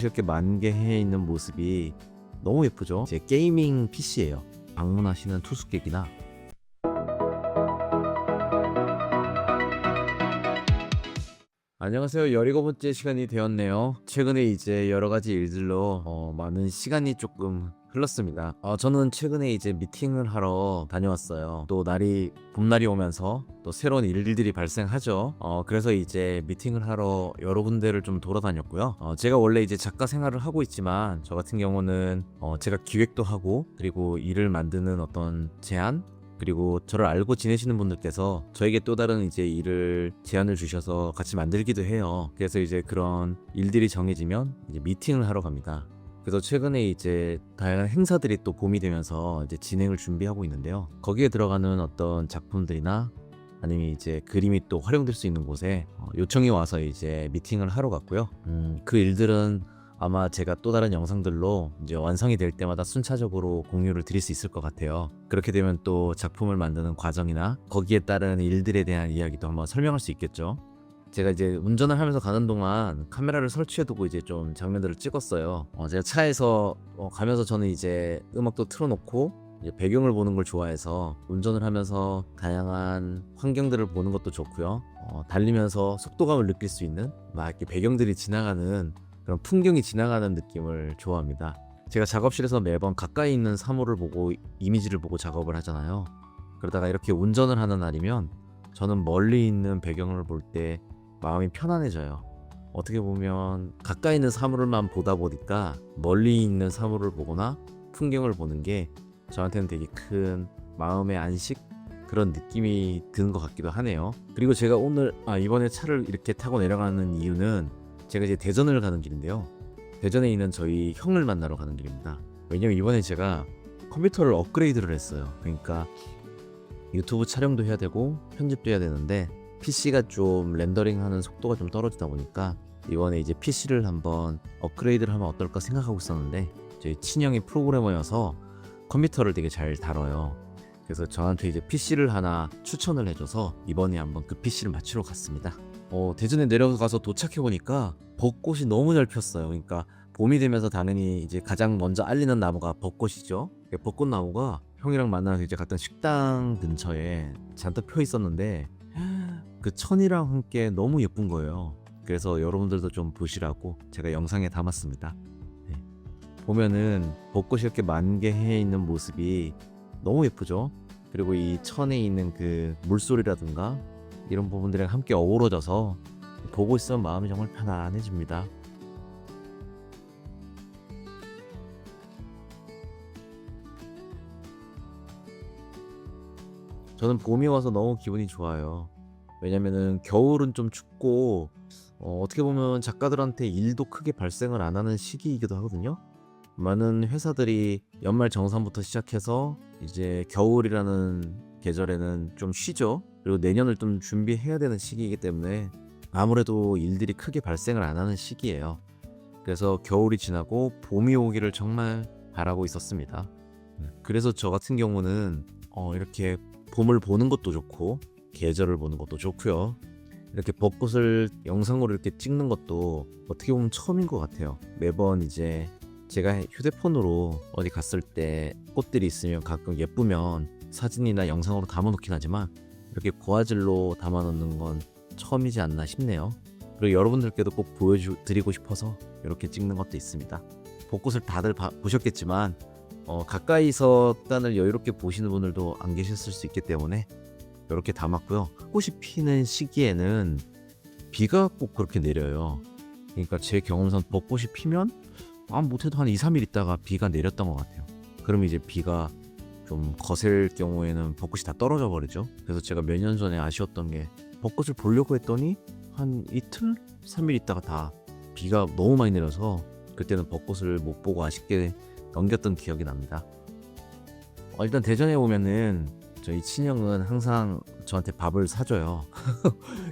이렇게 만개해 있는 모습이 너무 예쁘죠? 제 게이밍 PC예요. 방문하시는 투숙객이나 안녕하세요. 17번째 시간이 되었네요. 최근에 이제 여러 가지 일들로 많은 시간이 조금 흘렀습니다. 저는 최근에 이제 미팅을 하러 다녀왔어요. 또 봄날이 오면서 또 새로운 일들이 발생하죠. 그래서 이제 미팅을 하러 여러 군데를 좀 돌아다녔고요. 제가 원래 이제 작가 생활을 하고 있지만 저 같은 경우는 제가 기획도 하고 그리고 일을 만드는 어떤 제안 그리고 저를 알고 지내시는 분들께서 저에게 또 다른 이제 일을 제안을 주셔서 같이 만들기도 해요. 그래서 이제 그런 일들이 정해지면 이제 미팅을 하러 갑니다. 그래서 최근에 이제 다양한 행사들이 또 봄이 되면서 이제 진행을 준비하고 있는데요. 거기에 들어가는 어떤 작품들이나 아니면 이제 그림이 또 활용될 수 있는 곳에 요청이 와서 이제 미팅을 하러 갔고요. 그 일들은 아마 제가 또 다른 영상들로 이제 완성이 될 때마다 순차적으로 공유를 드릴 수 있을 것 같아요. 그렇게 되면 또 작품을 만드는 과정이나 거기에 따른 일들에 대한 이야기도 한번 설명할 수 있겠죠. 제가 이제 운전을 하면서 가는 동안 카메라를 설치해두고 이제 좀 장면들을 찍었어요. 제가 차에서 가면서 저는 이제 음악도 틀어놓고 이제 배경을 보는 걸 좋아해서 운전을 하면서 다양한 환경들을 보는 것도 좋고요. 달리면서 속도감을 느낄 수 있는 막 이렇게 배경들이 지나가는 그런 풍경이 지나가는 느낌을 좋아합니다. 제가 작업실에서 매번 가까이 있는 사물을 보고 이미지를 보고 작업을 하잖아요. 그러다가 이렇게 운전을 하는 날이면 저는 멀리 있는 배경을 볼 때 마음이 편안해져요. 어떻게 보면 가까이 있는 사물만 보다 보니까 멀리 있는 사물을 보거나 풍경을 보는 게 저한테는 되게 큰 마음의 안식 그런 느낌이 드는 것 같기도 하네요. 그리고 제가 이번에 차를 이렇게 타고 내려가는 이유는 제가 이제 대전을 가는 길인데요. 대전에 있는 저희 형을 만나러 가는 길입니다. 왜냐면 이번에 제가 컴퓨터를 업그레이드를 했어요. 그러니까 유튜브 촬영도 해야 되고 편집도 해야 되는데 PC가 좀 렌더링하는 속도가 좀 떨어지다 보니까 이번에 이제 PC를 한번 업그레이드를 하면 어떨까 생각하고 있었는데 저희 친형이 프로그래머여서 컴퓨터를 되게 잘 다뤄요. 그래서 저한테 이제 PC를 하나 추천을 해줘서 이번에 한번 그 PC를 맞추러 갔습니다. 대전에 내려가서 도착해보니까 벚꽃이 너무 잘 폈어요. 그러니까 봄이 되면서 당연히 이제 가장 먼저 알리는 나무가 벚꽃이죠. 벚꽃나무가 형이랑 만나서 이제 갔던 식당 근처에 잔뜩 펴 있었는데 그 천이랑 함께 너무 예쁜 거예요. 그래서 여러분들도 좀 보시라고 제가 영상에 담았습니다. 네. 보면은 벚꽃이 이렇게 만개해 있는 모습이 너무 예쁘죠. 그리고 이 천에 있는 그 물소리라든가 이런 부분들이랑 함께 어우러져서 보고 있으면 마음이 정말 편안해집니다. 저는 봄이 와서 너무 기분이 좋아요. 왜냐면은 겨울은 좀 춥고 어떻게 보면 작가들한테 일도 크게 발생을 안 하는 시기이기도 하거든요. 많은 회사들이 연말 정산부터 시작해서 이제 겨울이라는 계절에는 좀 쉬죠. 그리고 내년을 좀 준비해야 되는 시기이기 때문에 아무래도 일들이 크게 발생을 안 하는 시기예요. 그래서 겨울이 지나고 봄이 오기를 정말 바라고 있었습니다. 그래서 저 같은 경우는 이렇게 봄을 보는 것도 좋고 계절을 보는 것도 좋고요. 이렇게 벚꽃을 영상으로 이렇게 찍는 것도 어떻게 보면 처음인 것 같아요. 매번 이제 제가 휴대폰으로 어디 갔을 때 꽃들이 있으면 가끔 예쁘면 사진이나 영상으로 담아놓긴 하지만 이렇게 고화질로 담아놓는 건 처음이지 않나 싶네요. 그리고 여러분들께도 꼭 보여드리고 싶어서 이렇게 찍는 것도 있습니다. 벚꽃을 다들 보셨겠지만 가까이서 딴을 여유롭게 보시는 분들도 안 계셨을 수 있기 때문에 이렇게 담았고요. 꽃이 피는 시기에는 비가 꼭 그렇게 내려요. 그러니까 제 경험상 벚꽃이 피면 못해도 한 2, 3일 있다가 비가 내렸던 것 같아요. 그럼 이제 비가 좀 거셀 경우에는 벚꽃이 다 떨어져 버리죠. 그래서 제가 몇 년 전에 아쉬웠던 게 벚꽃을 보려고 했더니 한 이틀? 3일 있다가 다 비가 너무 많이 내려서 그때는 벚꽃을 못 보고 아쉽게 넘겼던 기억이 납니다. 일단 대전에 오면은 저희 친형은 항상 저한테 밥을 사줘요.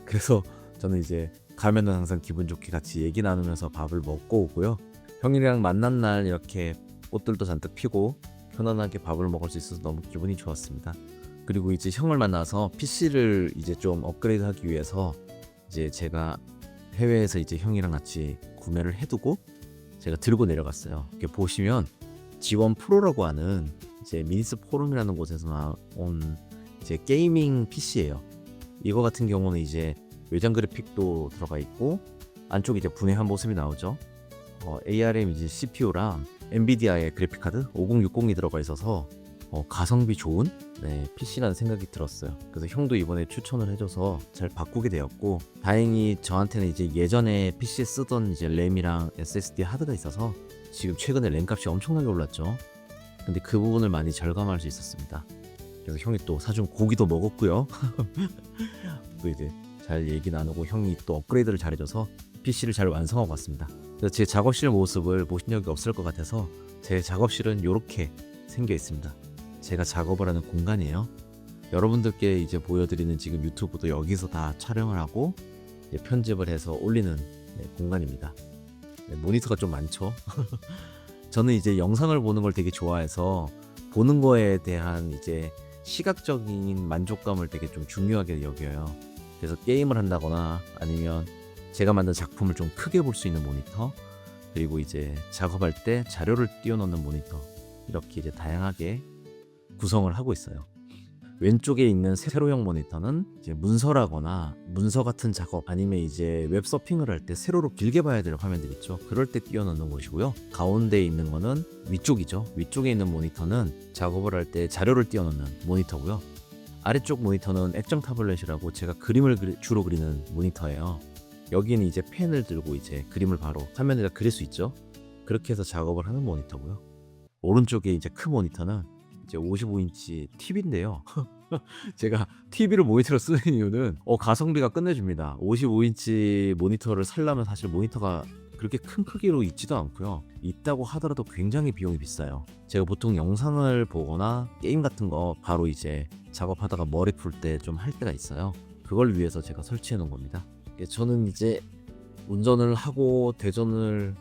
그래서 저는 이제 가면은 항상 기분 좋게 같이 얘기 나누면서 밥을 먹고 오고요. 형이랑 만난 날 이렇게 꽃들도 잔뜩 피고 편안하게 밥을 먹을 수 있어서 너무 기분이 좋았습니다. 그리고 이제 형을 만나서 PC를 이제 좀 업그레이드하기 위해서 이제 제가 해외에서 이제 형이랑 같이 구매를 해두고 제가 들고 내려갔어요. 이렇게 보시면 G1 프로라고 하는 이제 미니스 포럼이라는 곳에서 나온 이제 게이밍 PC예요. 이거 같은 경우는 이제 외장 그래픽도 들어가 있고 안쪽에 이제 분해한 모습이 나오죠. ARM 이제 CPU랑 엔비디아의 그래픽 카드 5060이 들어가 있어서 가성비 좋은 PC라는 생각이 들었어요. 그래서 형도 이번에 추천을 해줘서 잘 바꾸게 되었고, 다행히 저한테는 이제 예전에 PC 쓰던 이제 램이랑 SSD 하드가 있어서 지금 최근에 램 값이 엄청나게 올랐죠. 근데 그 부분을 많이 절감할 수 있었습니다. 그래서 형이 또 사준 고기도 먹었고요. 또 이제 잘 얘기 나누고 형이 또 업그레이드를 잘해줘서 PC를 잘 완성하고 왔습니다. 그래서 제 작업실 모습을 보신 적이 없을 것 같아서 제 작업실은 이렇게 생겨 있습니다. 제가 작업을 하는 공간이에요. 여러분들께 이제 보여드리는 지금 유튜브도 여기서 다 촬영을 하고 이제 편집을 해서 올리는 공간입니다. 모니터가 좀 많죠. 저는 이제 영상을 보는 걸 되게 좋아해서 보는 거에 대한 이제 시각적인 만족감을 되게 좀 중요하게 여겨요. 그래서 게임을 한다거나 아니면 제가 만든 작품을 좀 크게 볼 수 있는 모니터, 그리고 이제 작업할 때 자료를 띄워넣는 모니터, 이렇게 이제 다양하게 구성을 하고 있어요. 왼쪽에 있는 세로형 모니터는 이제 문서라거나 문서 같은 작업, 아니면 이제 웹 서핑을 할 때 세로로 길게 봐야 될 화면들 있죠. 그럴 때 띄워넣는 곳이고요. 가운데 있는 거는 위쪽이죠. 위쪽에 있는 모니터는 작업을 할 때 자료를 띄워넣는 모니터고요. 아래쪽 모니터는 액정 타블렛이라고 제가 그림을 주로 그리는 모니터예요. 여기는 이제 펜을 들고 이제 그림을 바로 화면에다 그릴 수 있죠. 그렇게 해서 작업을 하는 모니터고요. 오른쪽에 이제 큰 모니터는 이제 55인치 TV인데요. 제가 TV를 모니터로 쓰는 이유는 가성비가 끝내줍니다. 55인치 모니터를 살려면 사실 모니터가 그렇게 큰 크기로 있지도 않고요. 있다고 하더라도 굉장히 비용이 비싸요. 제가 보통 영상을 보거나 게임 같은 거 바로 이제 작업하다가 머리 풀 때 좀 할 때가 있어요. 그걸 위해서 제가 설치해 놓은 겁니다. 저는 이제 운전을 하고 대전을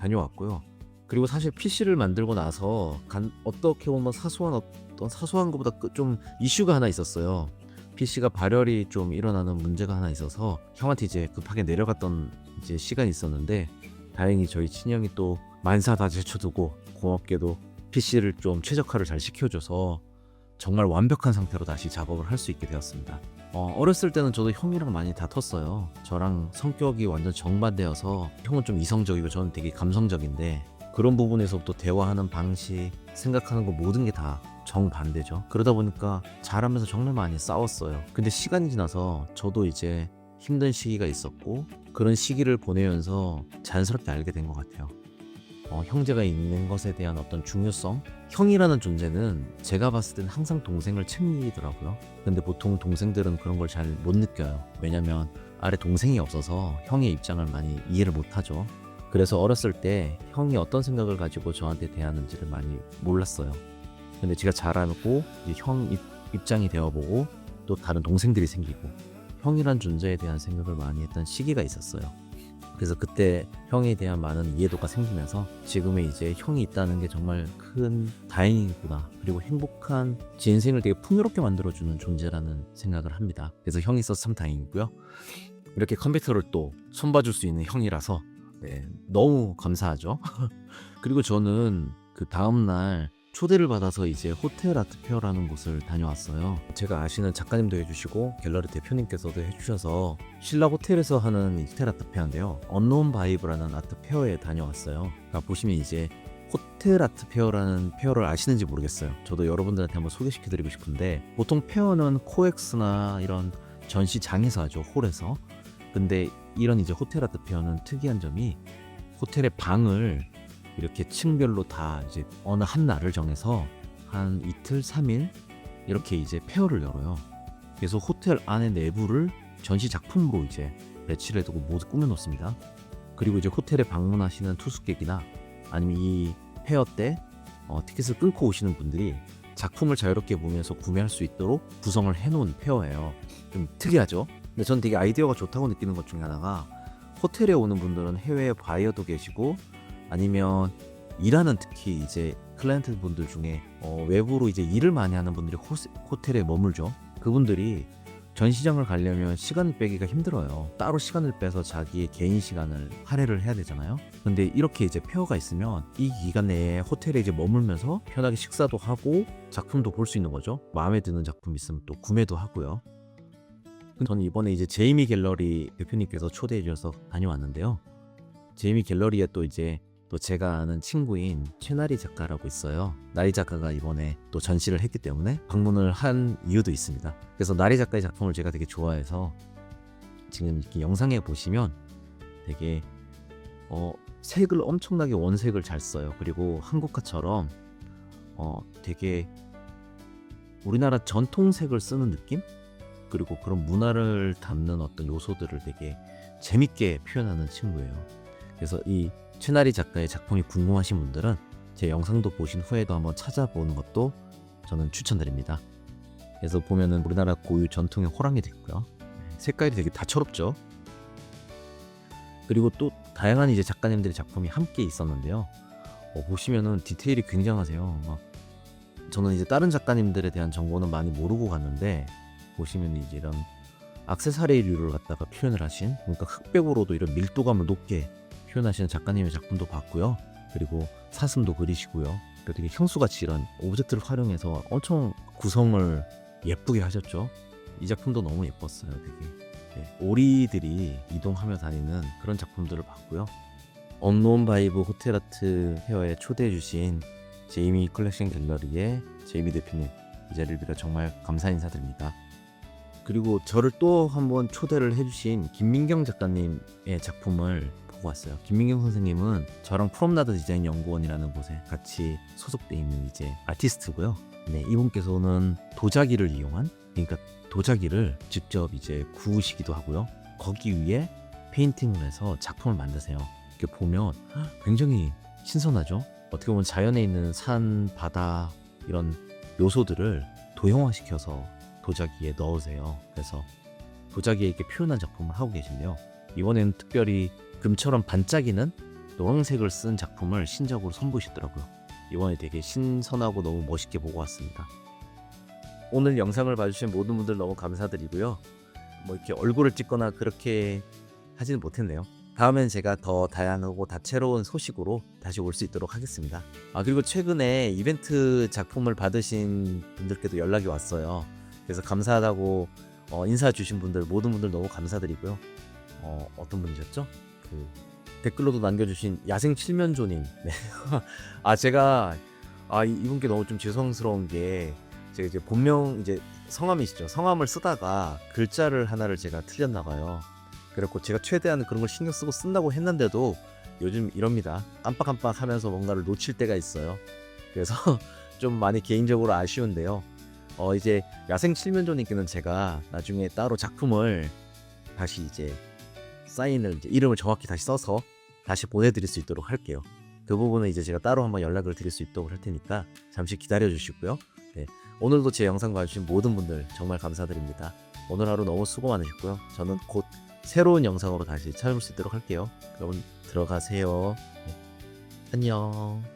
다녀왔고요. 그리고 사실 PC를 만들고 나서 어떻게 보면 사소한 것보다 좀 이슈가 하나 있었어요. PC가 발열이 좀 일어나는 문제가 하나 있어서 형한테 이제 급하게 내려갔던 이제 시간이 있었는데, 다행히 저희 친형이 또 만사 다 제쳐두고 고맙게도 PC를 좀 최적화를 잘 시켜줘서 정말 완벽한 상태로 다시 작업을 할 수 있게 되었습니다. 어렸을 때는 저도 형이랑 많이 다퉜어요. 저랑 성격이 완전 정반대여서 형은 좀 이성적이고 저는 되게 감성적인데, 그런 부분에서부터 대화하는 방식, 생각하는 거 모든 게 다 정반대죠. 그러다 보니까 잘하면서 정말 많이 싸웠어요. 근데 시간이 지나서 저도 이제 힘든 시기가 있었고, 그런 시기를 보내면서 자연스럽게 알게 된 것 같아요. 형제가 있는 것에 대한 어떤 중요성? 형이라는 존재는 제가 봤을 땐 항상 동생을 챙기더라고요. 근데 보통 동생들은 그런 걸 잘 못 느껴요. 왜냐면 아래 동생이 없어서 형의 입장을 많이 이해를 못하죠. 그래서 어렸을 때 형이 어떤 생각을 가지고 저한테 대하는지를 많이 몰랐어요. 근데 제가 자라고 형 입장이 되어보고 또 다른 동생들이 생기고 형이란 존재에 대한 생각을 많이 했던 시기가 있었어요. 그래서 그때 형에 대한 많은 이해도가 생기면서 지금의 이제 형이 있다는 게 정말 큰 다행이구나, 그리고 행복한 제 인생을 되게 풍요롭게 만들어주는 존재라는 생각을 합니다. 그래서 형이 있어서 참 다행이고요. 이렇게 컴퓨터를 또 손봐줄 수 있는 형이라서 너무 감사하죠. 그리고 저는 그 다음날 초대를 받아서 이제 호텔 아트페어라는 곳을 다녀왔어요. 제가 아시는 작가님도 해주시고 갤러리 대표님께서도 해주셔서 신라 호텔에서 하는 호텔 아트페어인데요. 언노운 바이브라는 아트페어에 다녀왔어요. 그러니까 보시면 이제 호텔 아트페어라는 페어를 아시는지 모르겠어요. 저도 여러분들한테 한번 소개시켜드리고 싶은데, 보통 페어는 코엑스나 이런 전시장에서 하죠, 홀에서. 근데 이런 이제 호텔 아트페어는 특이한 점이 호텔의 방을 이렇게 층별로 다 이제 어느 한 날을 정해서 한 이틀, 3일 이렇게 이제 페어를 열어요. 그래서 호텔 안에 내부를 전시 작품으로 이제 배치를 해두고 모두 꾸며놓습니다. 그리고 이제 호텔에 방문하시는 투숙객이나 아니면 이 페어 때 티켓을 끊고 오시는 분들이 작품을 자유롭게 보면서 구매할 수 있도록 구성을 해놓은 페어예요. 좀 특이하죠? 근데 전 되게 아이디어가 좋다고 느끼는 것 중에 하나가, 호텔에 오는 분들은 해외 바이어도 계시고 아니면 일하는, 특히 이제 클라이언트 분들 중에 외부로 이제 일을 많이 하는 분들이 호텔에 머물죠. 그분들이 전시장을 가려면 시간 빼기가 힘들어요. 따로 시간을 빼서 자기의 개인 시간을 할애를 해야 되잖아요. 근데 이렇게 이제 페어가 있으면 이 기간 내에 호텔에 이제 머물면서 편하게 식사도 하고 작품도 볼 수 있는 거죠. 마음에 드는 작품 있으면 또 구매도 하고요. 저는 이번에 이제 제이미 갤러리 대표님께서 초대해 주셔서 다녀왔는데요. 제이미 갤러리에 또 이제 또 제가 아는 친구인 최나리 작가라고 있어요. 나리 작가가 이번에 또 전시를 했기 때문에 방문을 한 이유도 있습니다. 그래서 나리 작가의 작품을 제가 되게 좋아해서 지금 이렇게 영상에 보시면 되게 색을 엄청나게 원색을 잘 써요. 그리고 한국화처럼 되게 우리나라 전통색을 쓰는 느낌? 그리고 그런 문화를 담는 어떤 요소들을 되게 재밌게 표현하는 친구예요. 그래서 이 최나리 작가의 작품이 궁금하신 분들은 제 영상도 보신 후에도 한번 찾아보는 것도 저는 추천드립니다. 그래서 보면은 우리나라 고유 전통의 호랑이도 있고요. 색깔이 되게 다채롭죠. 그리고 또 다양한 이제 작가님들의 작품이 함께 있었는데요. 보시면은 디테일이 굉장하세요. 막 저는 이제 다른 작가님들에 대한 정보는 많이 모르고 갔는데 보시면 이제 이런 액세서리류를 갖다가 표현을 하신, 그러니까 흑백으로도 이런 밀도감을 높게 표현하시는 작가님의 작품도 봤고요. 그리고 사슴도 그리시고요. 그리고 되게 형수같이 이런 오브젝트를 활용해서 엄청 구성을 예쁘게 하셨죠. 이 작품도 너무 예뻤어요. 되게 오리들이 이동하며 다니는 그런 작품들을 봤고요. 언노운 바이브 호텔아트 페어에 초대해 주신 제이미 컬렉션 갤러리의 제이미 대표님, 이 자리를 빌어 정말 감사 인사드립니다. 그리고 저를 또 한번 초대를 해주신 김민경 작가님의 작품을 보고 왔어요. 김민경 선생님은 저랑 프롬나드 디자인 연구원이라는 곳에 같이 소속돼 있는 이제 아티스트고요. 네, 이분께서는 도자기를 이용한, 그러니까 도자기를 직접 이제 구우시기도 하고요. 거기 위에 페인팅을 해서 작품을 만드세요. 이렇게 보면 굉장히 신선하죠. 어떻게 보면 자연에 있는 산, 바다 이런 요소들을 도형화시켜서 도자기에 넣으세요. 그래서 도자기에 이렇게 표현한 작품을 하고 계신데요. 이번에는 특별히 금처럼 반짝이는 노란색을 쓴 작품을 신작으로 선보이셨더라고요. 이번에 되게 신선하고 너무 멋있게 보고 왔습니다. 오늘 영상을 봐주신 모든 분들 너무 감사드리고요. 뭐 이렇게 얼굴을 찍거나 그렇게 하지는 못했네요. 다음엔 제가 더 다양하고 다채로운 소식으로 다시 올 수 있도록 하겠습니다. 그리고 최근에 이벤트 작품을 받으신 분들께도 연락이 왔어요. 그래서 감사하다고 인사 주신 분들, 모든 분들 너무 감사드리고요. 어떤 분이셨죠? 그 댓글로도 남겨주신 야생칠면조님. 네. 제가 이분께 너무 좀 죄송스러운 게, 제가 이제 본명 이제 성함이시죠. 성함을 쓰다가 글자를 하나를 제가 틀렸나 봐요. 그래갖고 제가 최대한 그런 걸 신경 쓰고 쓴다고 했는데도 요즘 이럽니다. 깜빡깜빡 하면서 뭔가를 놓칠 때가 있어요. 그래서 좀 많이 개인적으로 아쉬운데요. 이제 야생칠면조님께는 제가 나중에 따로 작품을 다시 이제 사인을 이제 이름을 정확히 다시 써서 다시 보내드릴 수 있도록 할게요. 그 부분은 이제 제가 따로 한번 연락을 드릴 수 있도록 할 테니까 잠시 기다려 주시고요. 네, 오늘도 제 영상 봐주신 모든 분들 정말 감사드립니다. 오늘 하루 너무 수고 많으셨고요. 저는 곧 새로운 영상으로 다시 찾아올 수 있도록 할게요. 그럼 들어가세요. 네, 안녕.